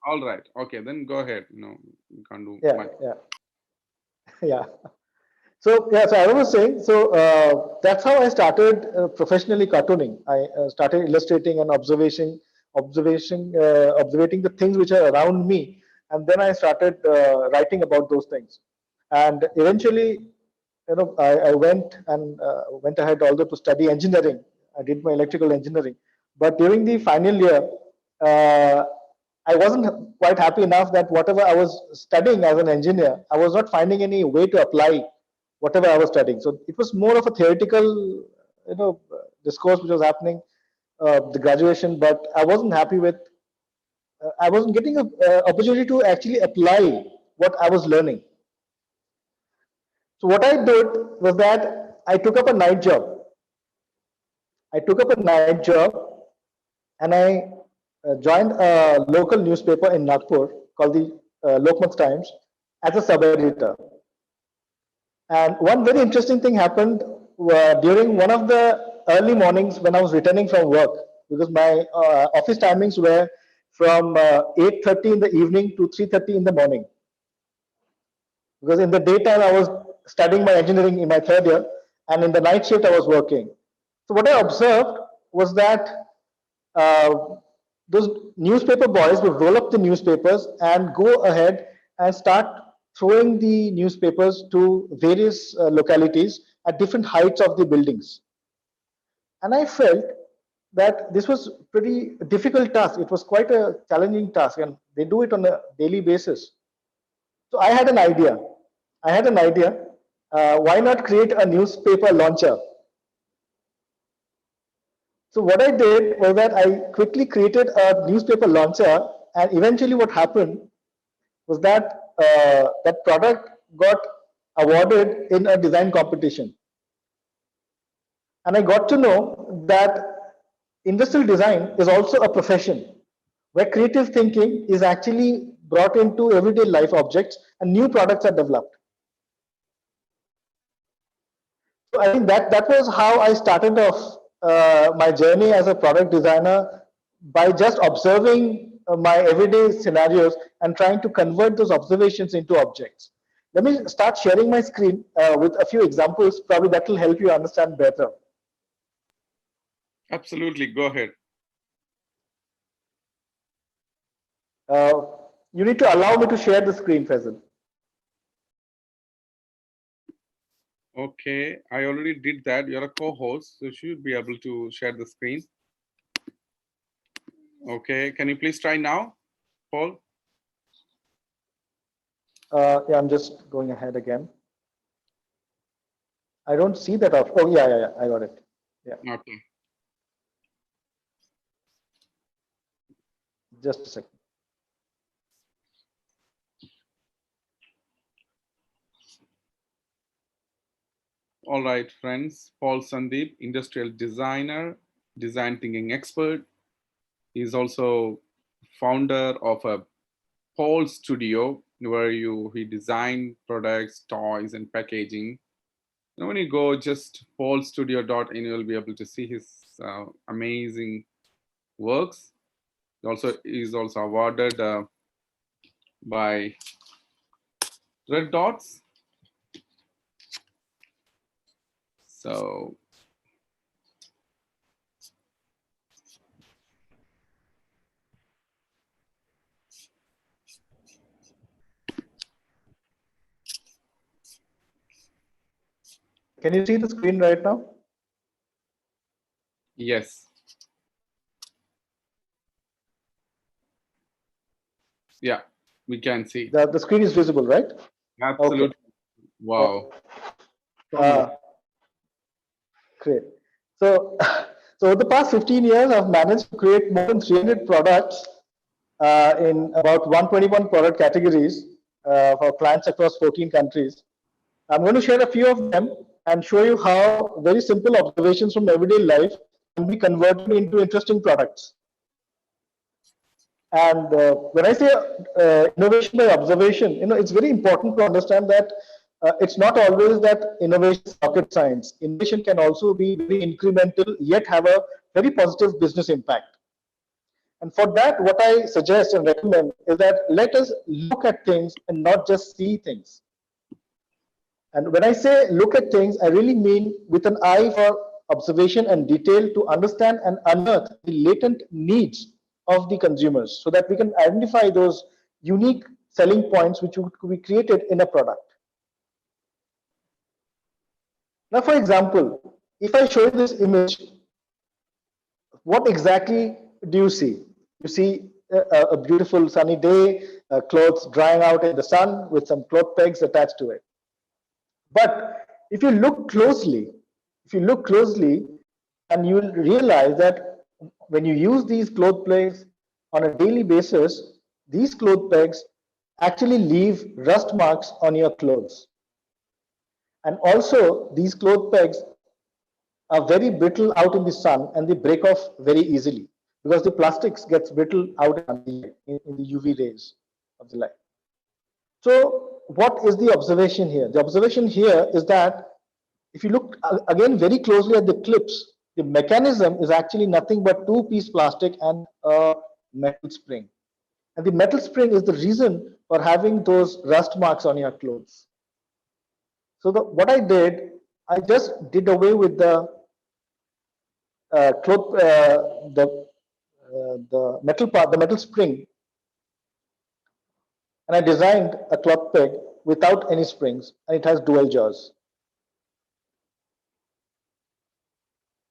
All right. Okay, then go ahead. You can't do Yeah, much. yeah, yeah. So yeah, so I was saying, so that's how I started professionally cartooning. I started illustrating and observating the things which are around me, and then I started writing about those things. And eventually, I went ahead although to study engineering. I did my electrical engineering, but during the final year, uh, I wasn't quite happy enough that whatever I was studying as an engineer, I was not finding any way to apply whatever I was studying. So it was more of a theoretical, discourse which was happening, the graduation, but I wasn't happy with. I wasn't getting an opportunity to actually apply what I was learning. So what I did was that I took up a night job. I took up a night job and I joined a local newspaper in Nagpur called the Lokmat Times as a sub editor. And one very interesting thing happened during one of the early mornings when I was returning from work, because my office timings were from 8:30 in the evening to 3:30 in the morning. Because in the daytime I was studying my engineering in my third year, and in the night shift I was working. So what I observed was that uh, those newspaper boys would roll up the newspapers and go ahead and start throwing the newspapers to various localities at different heights of the buildings. And I felt that this was pretty difficult task. It was quite a challenging task, and they do it on a daily basis. So I had an idea. I had an idea. Why not create a newspaper launcher? So what I did was that I quickly created a newspaper launcher, and eventually what happened was that that product got awarded in a design competition. And I got to know that industrial design is also a profession where creative thinking is actually brought into everyday life objects and new products are developed. So I think that was how I started off my journey as a product designer, by just observing my everyday scenarios and trying to convert those observations into objects. Let me start sharing my screen with a few examples. Probably that will help you understand better. Absolutely. Go ahead. Uh, you need to allow me to share the screen, Faisal. Okay, I already did that. You're a co-host, so you should be able to share the screen. Okay, can you please try now, Paul? Yeah, I'm just going ahead again. I don't see that option. Oh, yeah, I got it. Yeah. Okay. Just a second. All right, friends. Paul Sandip, industrial designer, design thinking expert. He's also founder of a Paul Studio, where he design products, toys, and packaging. And when you go just paulstudio.in, you'll be able to see his amazing works. He's also awarded by Red Dots. So Can you see the screen right now? yes. Yeah, we can see. The screen is visible, right? Absolutely. Okay. Wow. Uh, Great. So, so over the past 15 years, I've managed to create more than 300 products in about 121 product categories for clients across 14 countries. I'm going to share a few of them and show you how very simple observations from everyday life can be converted into interesting products. And when I say innovation by observation, it's very important to understand that it's not always that innovation is rocket science. Innovation can also be very incremental, yet have a very positive business impact. And for that, what I suggest and recommend is that let us look at things and not just see things. And when I say look at things, I really mean with an eye for observation and detail to understand and unearth the latent needs of the consumers so that we can identify those unique selling points which could be created in a product. Now, for example, if I show you this image, what exactly do you see? You see a beautiful sunny day, clothes drying out in the sun with some cloth pegs attached to it. But if you look closely, and you will realize that when you use these cloth pegs on a daily basis, these cloth pegs actually leave rust marks on your clothes. And also, these cloth pegs are very brittle out in the sun and they break off very easily because the plastics gets brittle out in the UV rays of the light. So what is the observation here? The observation here is that if you look again very closely at the clips, the mechanism is actually nothing but two-piece plastic and a metal spring. And the metal spring is the reason for having those rust marks on your clothes. So what I did, I just did away with the cloth, the metal part, the metal spring, and I designed a cloth peg without any springs, and it has dual jaws.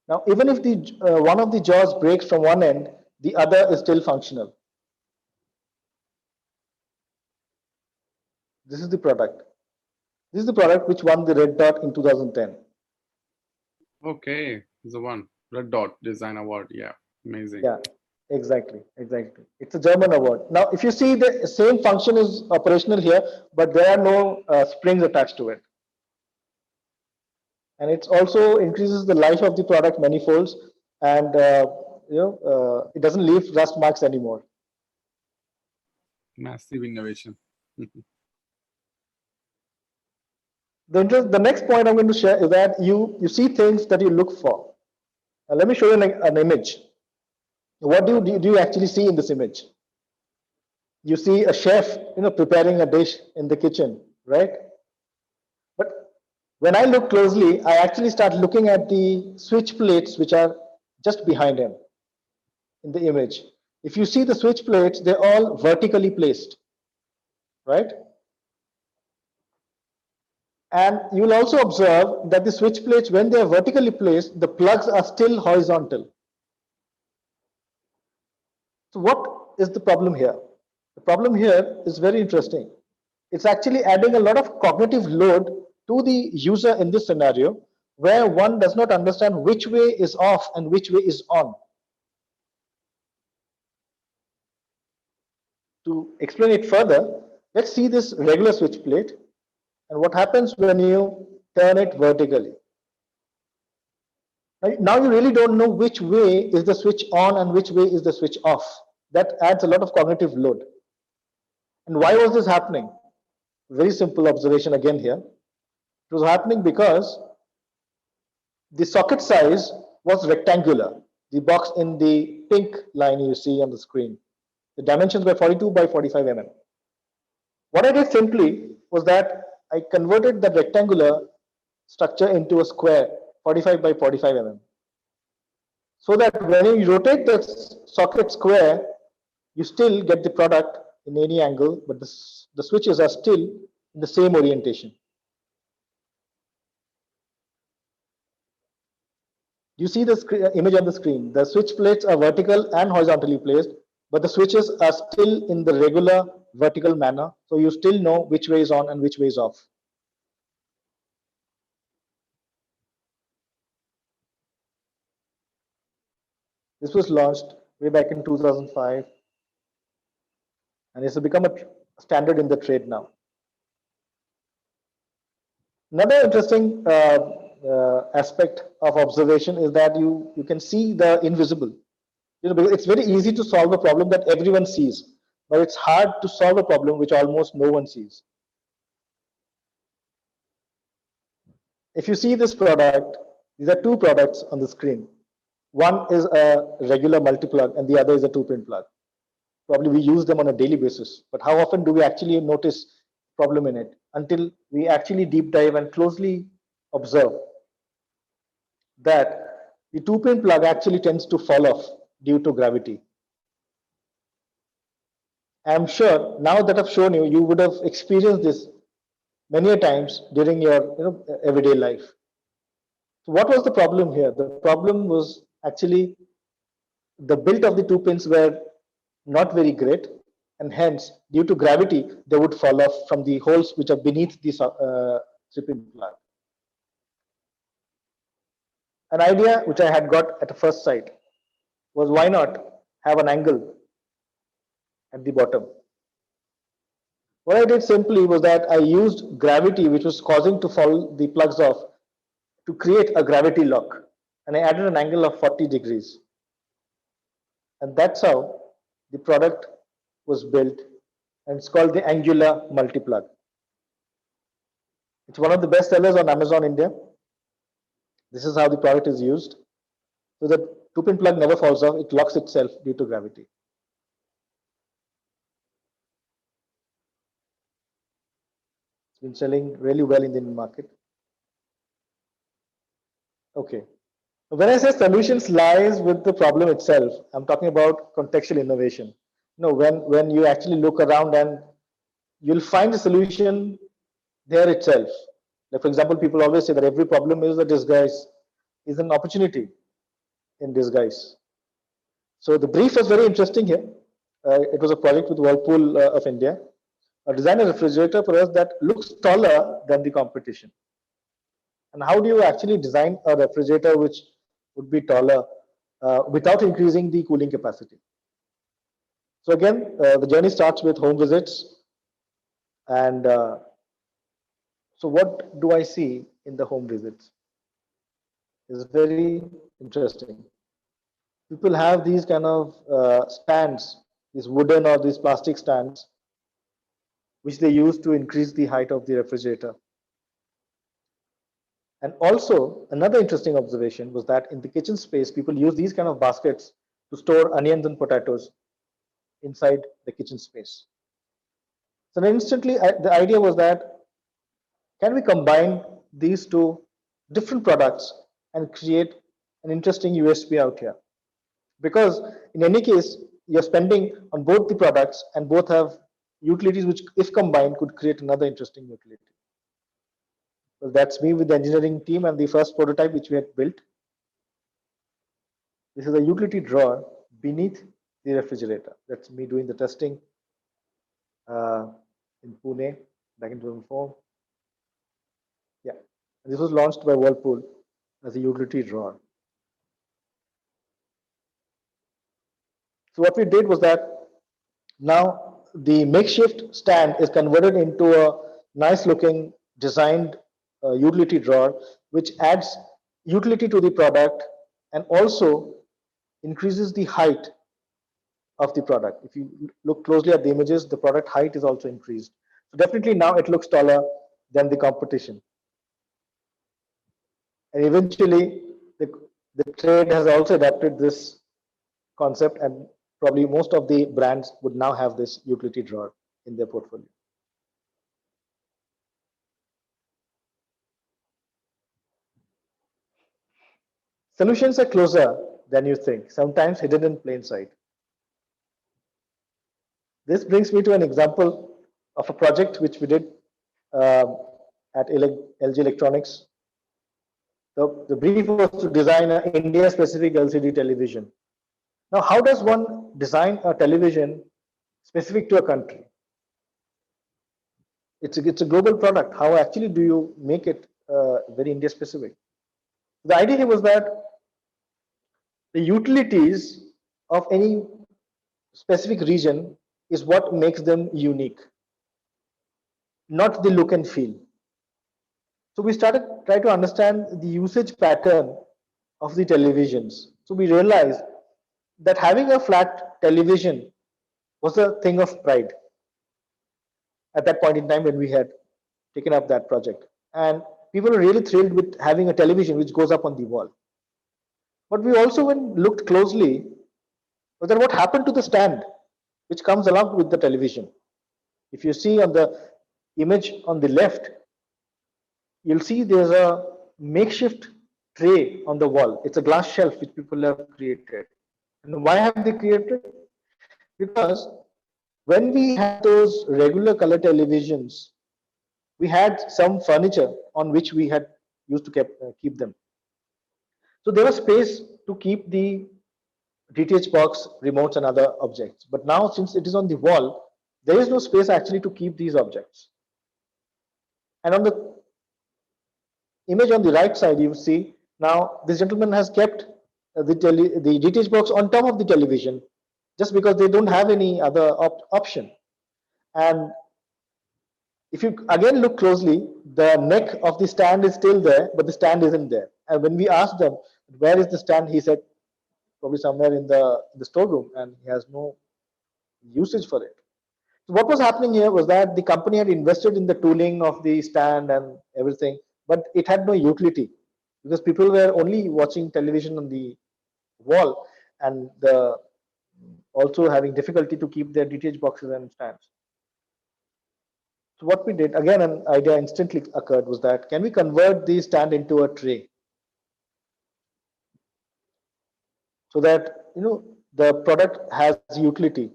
Now, even if the one of the jaws breaks from one end, the other is still functional. This is the product. This is the product which won the Red Dot in 2010. Okay, the one Red Dot Design Award. Yeah, amazing. Yeah, exactly. It's a German award. Now, if you see, the same function is operational here, but there are no springs attached to it. And it also increases the life of the product many folds, and it doesn't leave rust marks anymore. Massive innovation. The next point I'm going to share is that you see things that you look for. Now, let me show you an image. What do you actually see in this image? You see a chef, preparing a dish in the kitchen, right? But when I look closely, I actually start looking at the switch plates which are just behind him in the image. If you see the switch plates, they're all vertically placed, right? And you will also observe that the switch plates, when they are vertically placed, the plugs are still horizontal. So what is the problem here? The problem here is very interesting. It's actually adding a lot of cognitive load to the user in this scenario, where one does not understand which way is off and which way is on. To explain it further, let's see this regular switch plate and what happens when you turn it vertically. Now you really don't know which way is the switch on and which way is the switch off. That adds a lot of cognitive load. And why was this happening? Very simple observation again here. It was happening because the socket size was rectangular. The box in the pink line you see on the screen. The dimensions were 42 by 45 mm. What I did simply was that I converted the rectangular structure into a square 45 by 45 mm. So that when you rotate the socket square, you still get the product in any angle, but the switches are still in the same orientation. You see the image on the screen. The switch plates are vertical and horizontally placed, but the switches are still in the regular vertical manner. So you still know which way is on and which way is off. This was launched way back in 2005, and it's become a standard in the trade now. Another interesting aspect of observation is that you can see the invisible. Because it's very easy to solve a problem that everyone sees, but it's hard to solve a problem which almost no one sees. If you see this product, these are two products on the screen. One is a regular multi-plug and the other is a two-pin plug. Probably we use them on a daily basis, but how often do we actually notice problem in it until we actually deep dive and closely observe that the two-pin plug actually tends to fall off due to gravity. I'm sure now that I've shown you, you would have experienced this many a times during your everyday life. So what was the problem here? The problem was actually the build of the two pins were not very great, and hence, due to gravity, they would fall off from the holes which are beneath the three pin plug. An idea which I had got at a first sight was why not have an angle at the bottom. What I did simply was that I used gravity, which was causing to fall the plugs off, to create a gravity lock, and I added an angle of 40 degrees. And that's how the product was built, and it's called the Angular Multiplug. It's one of the best sellers on Amazon India. This is how the product is used. So the two-pin plug never falls off, it locks itself due to gravity. It's been selling really well in the Indian market. Okay. When I say solutions lies with the problem itself, I'm talking about contextual innovation. When you actually look around and you'll find the solution there itself. Like for example, people always say that every problem is a disguise, is an opportunity in disguise. So the brief was very interesting here. It was a project with Whirlpool of India. Design a refrigerator for us that looks taller than the competition. And how do you actually design a refrigerator which would be taller without increasing the cooling capacity? So again, the journey starts with home visits. And so what do I see in the home visits? Is very interesting. People have these kind of stands, these wooden or these plastic stands, which they use to increase the height of the refrigerator. And also, another interesting observation was that in the kitchen space, people use these kind of baskets to store onions and potatoes inside the kitchen space. So instantly, the idea was that can we combine these two different products and create an interesting USP out here? Because in any case, you're spending on both the products and both have utilities which, if combined, could create another interesting utility. Well, that's me with the engineering team and the first prototype which we had built. This is a utility drawer beneath the refrigerator. That's me doing the testing in Pune back in 2004. Yeah, and this was launched by Whirlpool as a utility drawer. So what we did was that now the makeshift stand is converted into a nice looking designed utility drawer, which adds utility to the product and also increases the height of the product. If you look closely at the images, the product height is also increased. So definitely now it looks taller than the competition. And eventually the trade has also adapted this concept, and probably most of the brands would now have this utility drawer in their portfolio. Solutions are closer than you think, sometimes hidden in plain sight. This brings me to an example of a project which we did at LG Electronics. The brief was to design an India-specific LCD television. Now, how does one design a television specific to a country? It's a global product. How actually do you make it very India-specific? The idea here was that the utilities of any specific region is what makes them unique, not the look and feel. So we started trying to understand the usage pattern of the televisions. So we realized that having a flat television was a thing of pride at that point in time when we had taken up that project. And people were really thrilled with having a television which goes up on the wall. But we also, when looked closely, was that what happened to the stand, which comes along with the television. If you see on the image on the left, you'll see there's a makeshift tray on the wall. It's a glass shelf which people have created. And why have they created? Because when we had those regular color televisions, we had some furniture on which we had used to keep them. So there was space to keep the DTH box, remotes, and other objects. But now, since it is on the wall, there is no space actually to keep these objects. And on the image on the right side, you see now this gentleman has kept the DTH box on top of the television just because they don't have any other option. And if you again look closely, the neck of the stand is still there, but the stand isn't there. And when we asked them, where is the stand? He said, probably somewhere in the storeroom, and he has no usage for it. So what was happening here was that the company had invested in the tooling of the stand and everything, but it had no utility because people were only watching television on the wall and also having difficulty to keep their DTH boxes and stands. So what we did, again, an idea instantly occurred was that can we convert the stand into a tray so that the product has utility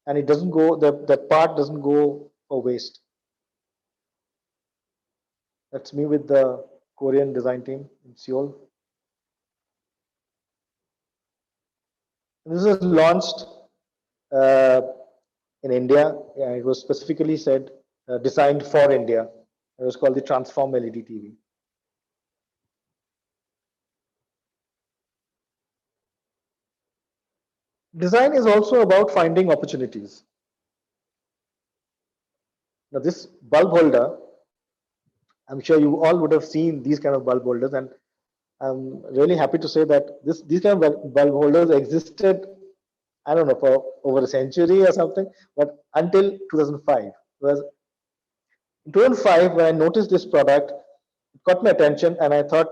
and it doesn't go that part doesn't go for waste. That's me with the Korean design team in Seoul. This was launched uh, in India. It was specifically said designed for India. It was called the Transform LED TV. Design is also about finding opportunities. Now, this bulb holder, I'm sure you all would have seen these kind of bulb holders, and I'm really happy to say that these kind of bulb holders existed, I don't know, for over a century or something, but until 2005. Whereas in 2005, when I noticed this product, it caught my attention, and I thought,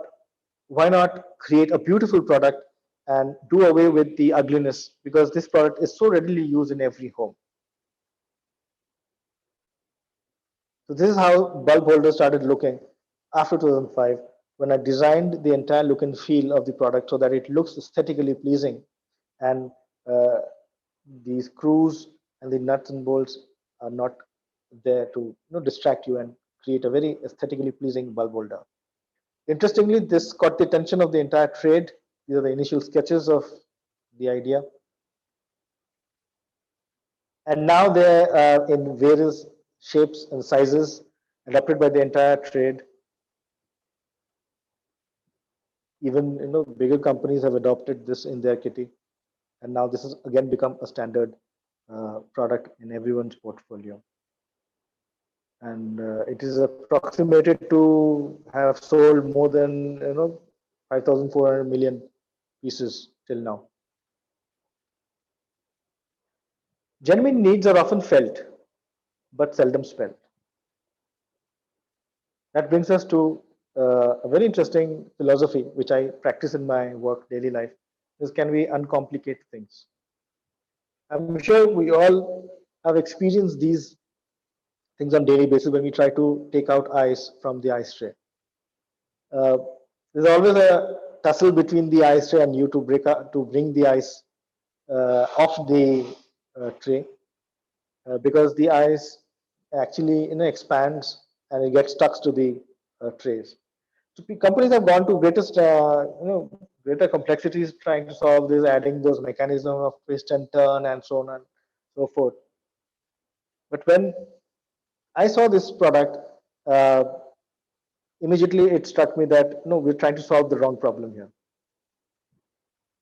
why not create a beautiful product and do away with the ugliness, because this product is so readily used in every home. So this is how bulb holders started looking after 2005, when I designed the entire look and feel of the product so that it looks aesthetically pleasing, and uh, the screws and the nuts and bolts are not there to distract you and create a very aesthetically pleasing bulb holder. Interestingly, this caught the attention of the entire trade. These are the initial sketches of the idea. And now they are in various shapes and sizes, adopted by the entire trade. Even bigger companies have adopted this in their kitty, and now this has again become a standard product in everyone's portfolio. And it is approximated to have sold more than 5,400 million pieces till now. Genuine needs are often felt, but seldom spelt. That brings us to a very interesting philosophy, which I practice in my work daily life, is can we uncomplicate things? I'm sure we all have experienced these things on daily basis when we try to take out ice from the ice tray. Uh, there's always a tussle between the ice tray and you to bring the ice off the tray, because the ice actually expands and it gets stuck to the trays. So companies have gone to greater complexities trying to solve this, adding those mechanisms of twist and turn and so on and so forth. But when I saw this product, uh, immediately it struck me that no, we're trying to solve the wrong problem here.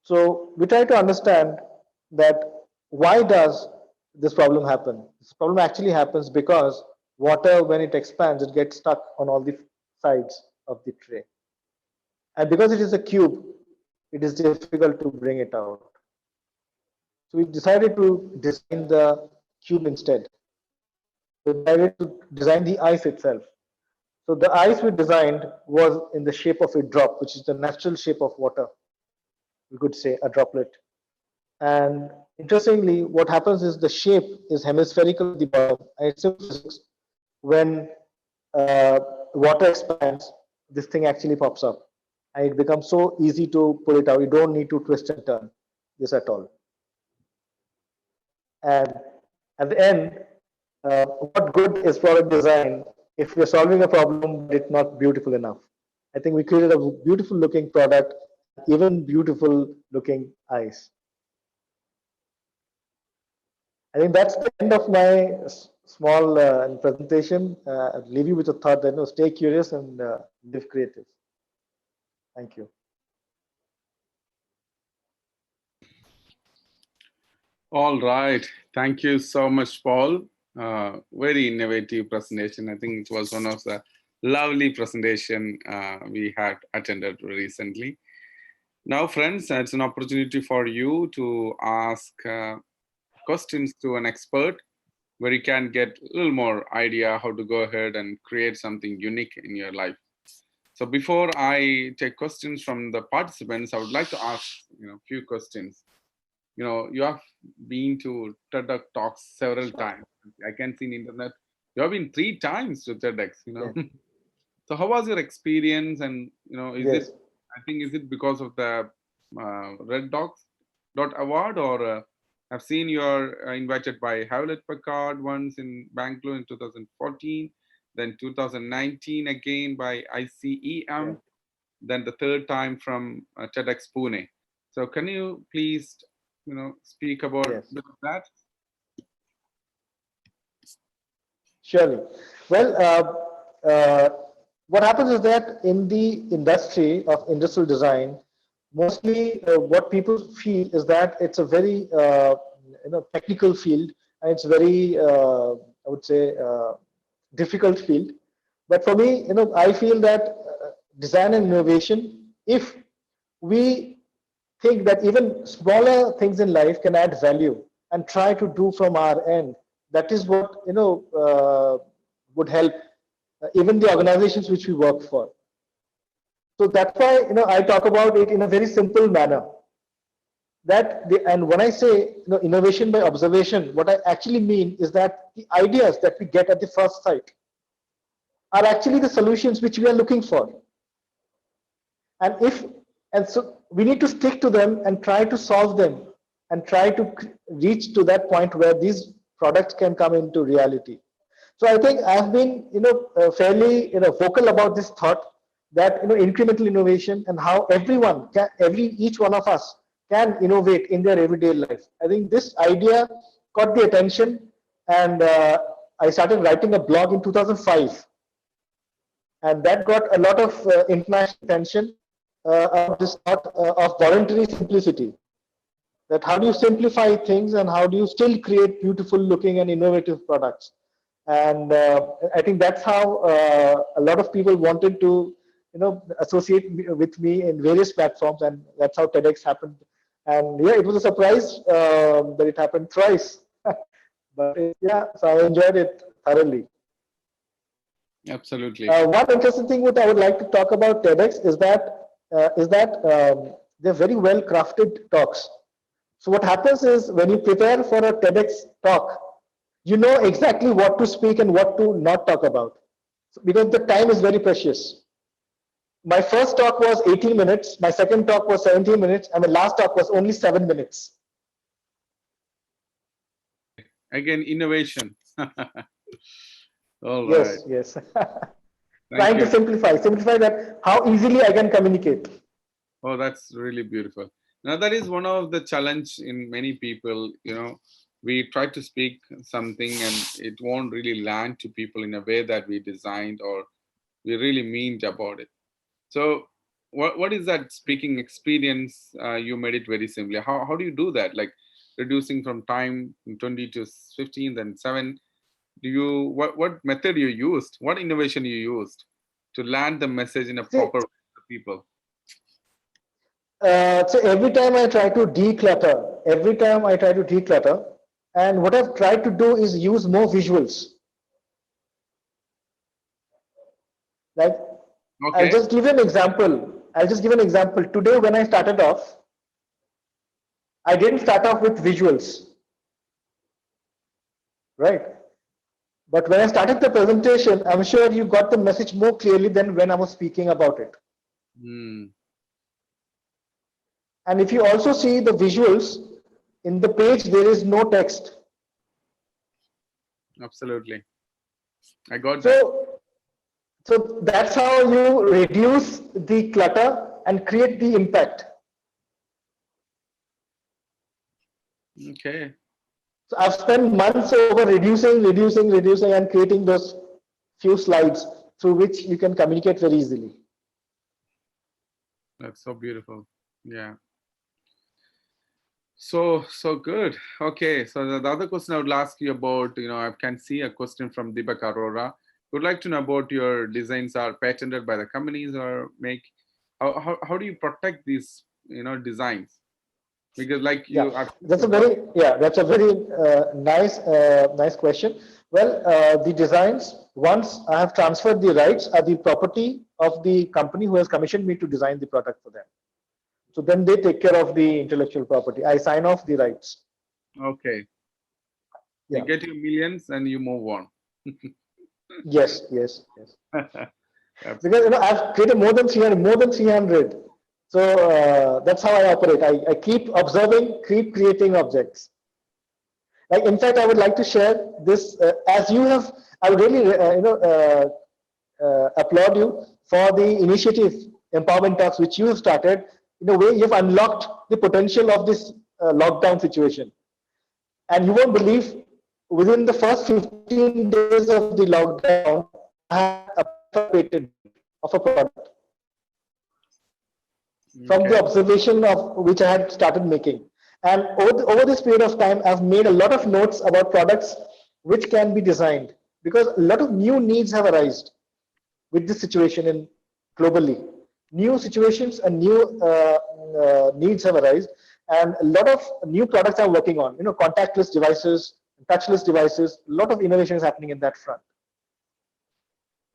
So we try to understand that why does this problem happen? This problem actually happens because water, when it expands, it gets stuck on all the sides of the tray. And because it is a cube, it is difficult to bring it out. So we decided to design the cube instead. We decided to design the ice itself. So the ice we designed was in the shape of a drop, which is the natural shape of water. we could say a droplet. And interestingly, what happens is the shape is hemispherical at the bottom, and it's simple physics. When uh, water expands, this thing actually pops up, and it becomes so easy to pull it out. You don't need to twist and turn this at all. And at the end, what good is product design if we're solving a problem but it's not beautiful enough? I think we created a beautiful looking product and even beautiful looking eyes. I think that's the end of my small presentation. I'll leave you with a thought that stay curious and live creative. Thank you. All right. Thank you so much, Paul. Very innovative presentation. I think it was one of the lovely presentation we had attended recently. Now, friends, it's an opportunity for you to ask questions to an expert where you can get a little more idea how to go ahead and create something unique in your life. So before I take questions from the participants, I would like to ask a few questions. You have been to TEDx talks several times. I can see in internet. You have been 3 times to TEDx, Yes. So how was your experience? And, Yes. is it because of the Red Dogs dot award, or I've seen you are invited by Hewlett Packard once in Bangalore in 2014, then 2019 again by ICEM, Yeah. then the third time from TEDx Pune. So can you please, speak about Yes. that? Surely. Well, what happens is that in the industry of industrial design, mostly what people feel is that it's a very technical field, and it's very I would say difficult field. But for me, I feel that design and innovation, if we think that even smaller things in life can add value and try to do from our end, that is what would help even the organizations which we work for. So that's why I talk about it in a very simple manner. And when I say innovation by observation, what I actually mean is that the ideas that we get at the first sight are actually the solutions which we are looking for. And so we need to stick to them and try to solve them and try to reach to that point where these products can come into reality. So I think I've been fairly vocal about this thought that incremental innovation and how each one of us can innovate in their everyday life. I think this idea caught the attention, and I started writing a blog in 2005, and that got a lot of international attention about this thought of voluntary simplicity. That how do you simplify things and how do you still create beautiful looking and innovative products? And I think that's how a lot of people wanted to associate with me in various platforms, and that's how TEDx happened. And yeah, it was a surprise that it happened thrice. But yeah, so I enjoyed it thoroughly. Absolutely. One interesting thing what I would like to talk about TEDx is that they're very well crafted talks. So what happens is when you prepare for a TEDx talk, you know exactly what to speak and what to not talk about, because the time is very precious. My first talk was 18 minutes, my second talk was 17 minutes, and my last talk was only 7 minutes. Again, innovation. All right. Yes. Thank Trying you. to simplify that how easily I can communicate. Oh, that's really beautiful. Now, that is one of the challenge in many people. We try to speak something and it won't really land to people in a way that we designed or we really meant about it. So, what is that speaking experience? You made it very simply. How do you do that? Like reducing from time from 20 to 15, then 7. What method you used? What innovation you used to land the message in a See, proper way to people? so every time I try to declutter, and what I've tried to do is use more visuals. Like, Okay. I'll just give an example. Today, when I started off, I didn't start off with visuals, right? But when I started the presentation, I'm sure you got the message more clearly than when I was speaking about it. Mm, And if you also see the visuals, in the page, there is no text. absolutely. I got that. So, so that's how you reduce the clutter and create the impact. Okay. So I've spent months over reducing, and creating those few slides through which you can communicate very easily. That's so beautiful. Yeah. So good. Okay. So the other question I would ask you about, I can see a question from Deepak Arora. Would like to know about your designs are patented by the companies or make how do you protect these, designs? Because like Yeah, you I've seen that's your a work. very that's a very nice question. Well, the designs, once I have transferred the rights, are the property of the company who has commissioned me to design the product for them. So then they take care of the intellectual property. I sign off the rights. Okay. You Yeah. get your millions and you move on. Yes. Yes. Yes. Because Absolutely. I've created more than 300. So that's how I operate. I keep observing, keep creating objects. Like, in fact, I would like to share this as you have. I would really, applaud you for the initiative, empowerment talks, which you have started. In a way, you've unlocked the potential of this lockdown situation, and you won't believe. Within the first 15 days of the lockdown, I had applied for a patent of a product from the Okay. observation of which I had started making. And over this period of time, I've made a lot of notes about products which can be designed, because a lot of new needs have arisen with this situation in globally. New situations and new needs have arisen, and a lot of new products I'm working on. Contactless devices, touchless devices. A lot of innovation is happening in that front.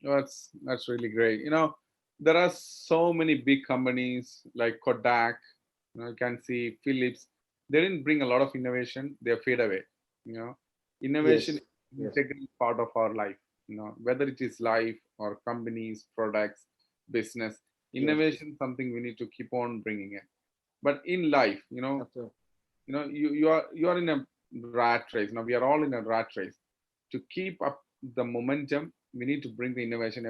That's really great. There are so many big companies like Kodak, you can see Philips. They didn't bring a lot of innovation, they fade away. You know, Innovation Yes, is an yes, integral part of our life, whether it is life or companies, products, business. yes, Innovation is something we need to keep on bringing in. But in life, absolutely. you are in a rat race. We are all in a rat race. To keep up the momentum, we need to bring the innovation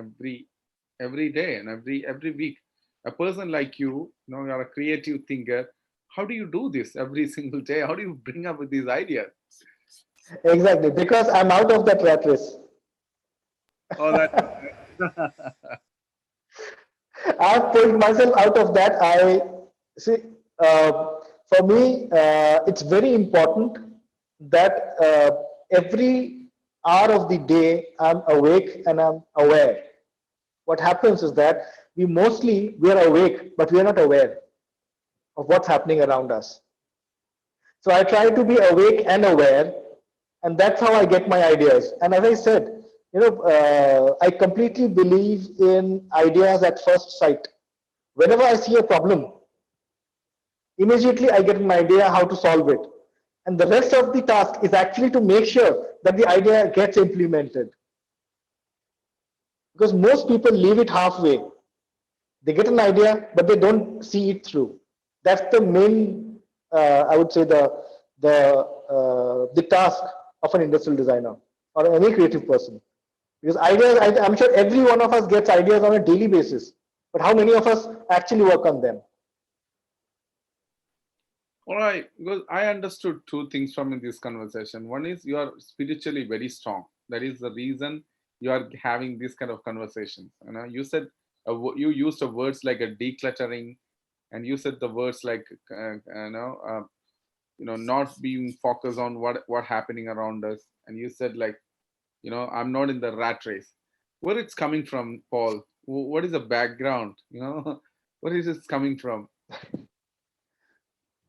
every day and every week. A person like you are a creative thinker. How do you do this every single day? How do you bring up with these ideas? Exactly, because I'm out of that rat race. Oh, that. I've pulled myself out of that. I see. For me, it's very important that every hour of the day I'm awake and I'm aware. What happens is that we are awake, but we are not aware of what's happening around us. So I try to be awake and aware, and that's how I get my ideas. And as I said, I completely believe in ideas at first sight. Whenever I see a problem, immediately I get an idea how to solve it. And the rest of the task is actually to make sure that the idea gets implemented. Because most people leave it halfway. They get an idea, but they don't see it through. That's the main, I would say, the task of an industrial designer or any creative person. Because ideas, I'm sure every one of us gets ideas on a daily basis, but how many of us actually work on them? All right, because I understood two things from this conversation. One is you are spiritually very strong. That is the reason you are having this kind of conversations. You said you used the words like a decluttering, and you said the words like not being focused on what happening around us. And you said like, I'm not in the rat race. Where it's coming from, Paul? What is the background? Where is it coming from?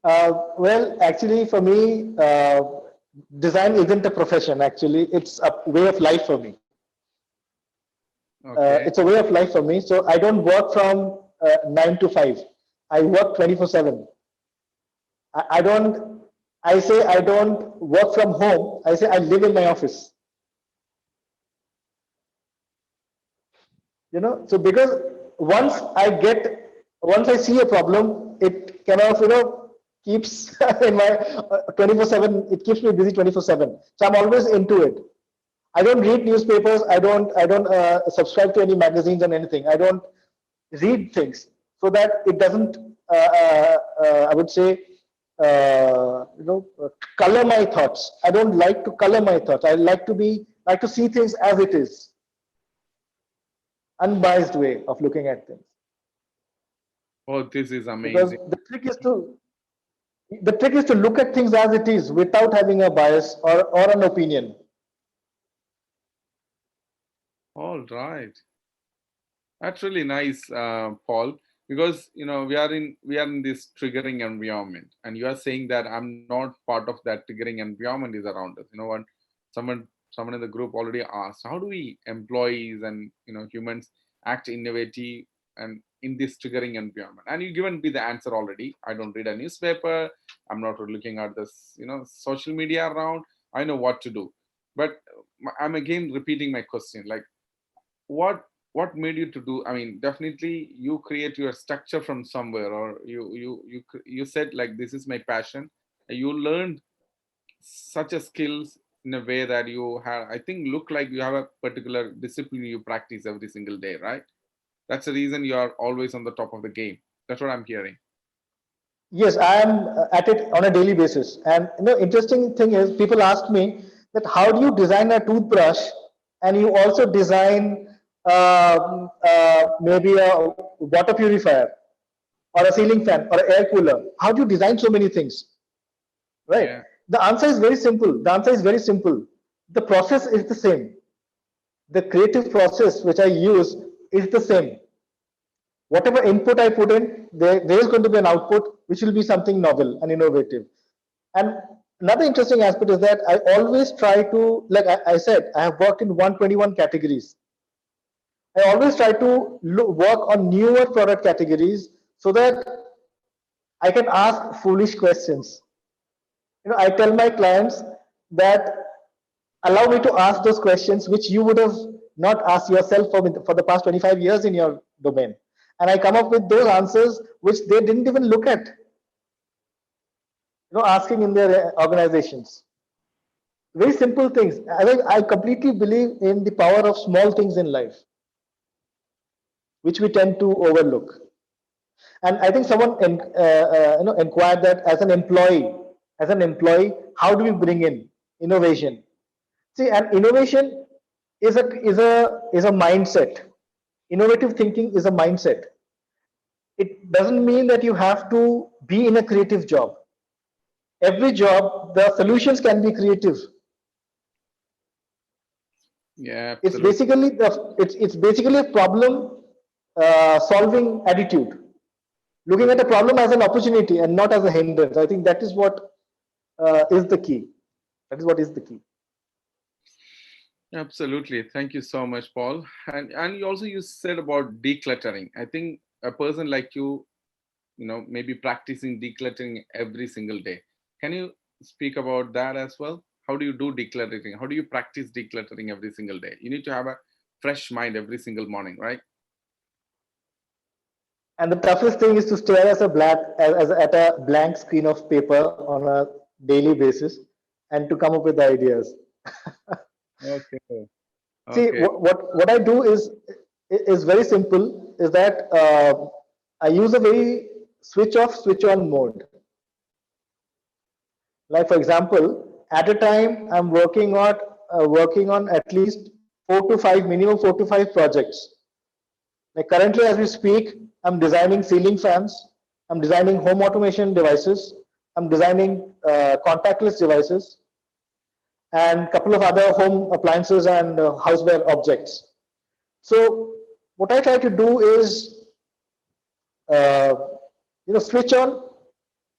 Well, actually, for me, design isn't a profession. Actually, it's a way of life for me. Okay. It's a way of life for me. So I don't work from 9 to 5. I work 24/7. I don't, I say I don't work from home. I say I live in my office. So because once I get, once I see a problem, it kind of, keeps in my 24/7, it keeps me busy 24/7. So I'm always into it. I don't read newspapers. I don't subscribe to any magazines and anything. I don't read things so that it doesn't, I would say, color my thoughts. I don't like to color my thoughts. I like to see things as it is, unbiased way of looking at things. Oh, this is Because amazing. the trick is to look at things as it is without having a bias or an opinion. All right. That's really nice, Paul, because we are in this triggering environment, and you are saying that I'm not part of that triggering environment is around us. You know what? Someone in the group already asked, how do we employees and humans act innovative and in this triggering environment? And you given me the answer already. I don't read a newspaper. I'm not looking at this social media around. I know what to do, but I'm again repeating my question, like what what made you to do, I mean, definitely you create your structure from somewhere, or you said like this is my passion. You learned such a skills in a way that you have, I think, look like you have a particular discipline you practice every single day, right? That's the reason you are always on the top of the game. That's what I'm hearing. Yes, I am at it on a daily basis. And interesting thing is, people ask me that how do you design a toothbrush and you also design maybe a water purifier or a ceiling fan or an air cooler? How do you design so many things? Right? Yeah, The answer is very simple. The answer is very simple. The process is the same. The creative process which I use is the same. Whatever input I put in, there is going to be an output which will be something novel and innovative. And another interesting aspect is that I always try to, like I said, I have worked in 121 categories. I always try to work on newer product categories so that I can ask foolish questions. I tell my clients that allow me to ask those questions which you would have not asked yourself for the past 25 years in your domain. And I come up with those answers which they didn't even look at, asking in their organizations. Very simple things. I completely believe in the power of small things in life, which we tend to overlook. And I think someone inquired that as an employee, how do we bring in innovation? See, and innovation is a mindset. Innovative thinking is a mindset. It doesn't mean that you have to be in a creative job. Every job, the solutions can be creative. yeah, It's absolutely. basically it's basically a problem solving attitude, looking at a problem as an opportunity and not as a hindrance. I think that is what is the key. That is what is the key. Absolutely. Thank you so much, Paul. And you said about decluttering. I think a person like you, maybe practicing decluttering every single day. Can you speak about that as well? How do you do decluttering? How do you practice decluttering every single day? You need to have a fresh mind every single morning, right? And the toughest thing is to stare as at a blank screen of paper on a daily basis and to come up with ideas. Okay. See, Okay. what I do is very simple. Is that I use a very switch off, switch on mode. Like for example, at a time I'm working on at least minimum 4 to 5 projects. Like currently, as we speak, I'm designing ceiling fans. I'm designing home automation devices. I'm designing contactless devices and a couple of other home appliances and houseware objects. So what I try to do is, uh, switch on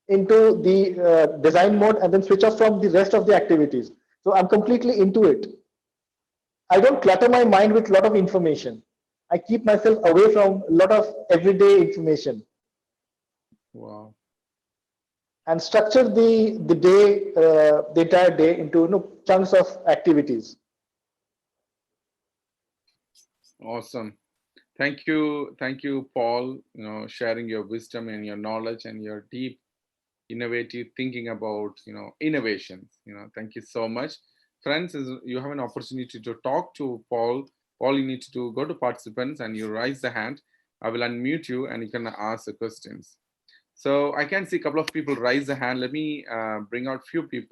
into the design mode and then switch off from the rest of the activities. So I'm completely into it. I don't clutter my mind with a lot of information. I keep myself away from a lot of everyday information. Wow. and structure the day, the entire day into chunks of activities. Awesome. Thank you, Paul. Sharing your wisdom and your knowledge and your deep, innovative thinking about innovations. Thank you so much, friends. You have an opportunity to talk to Paul. All you need to do, go to participants and you raise the hand. I will unmute you and you can ask the questions. So I can see a couple of people raise the hand. Let me bring out few people.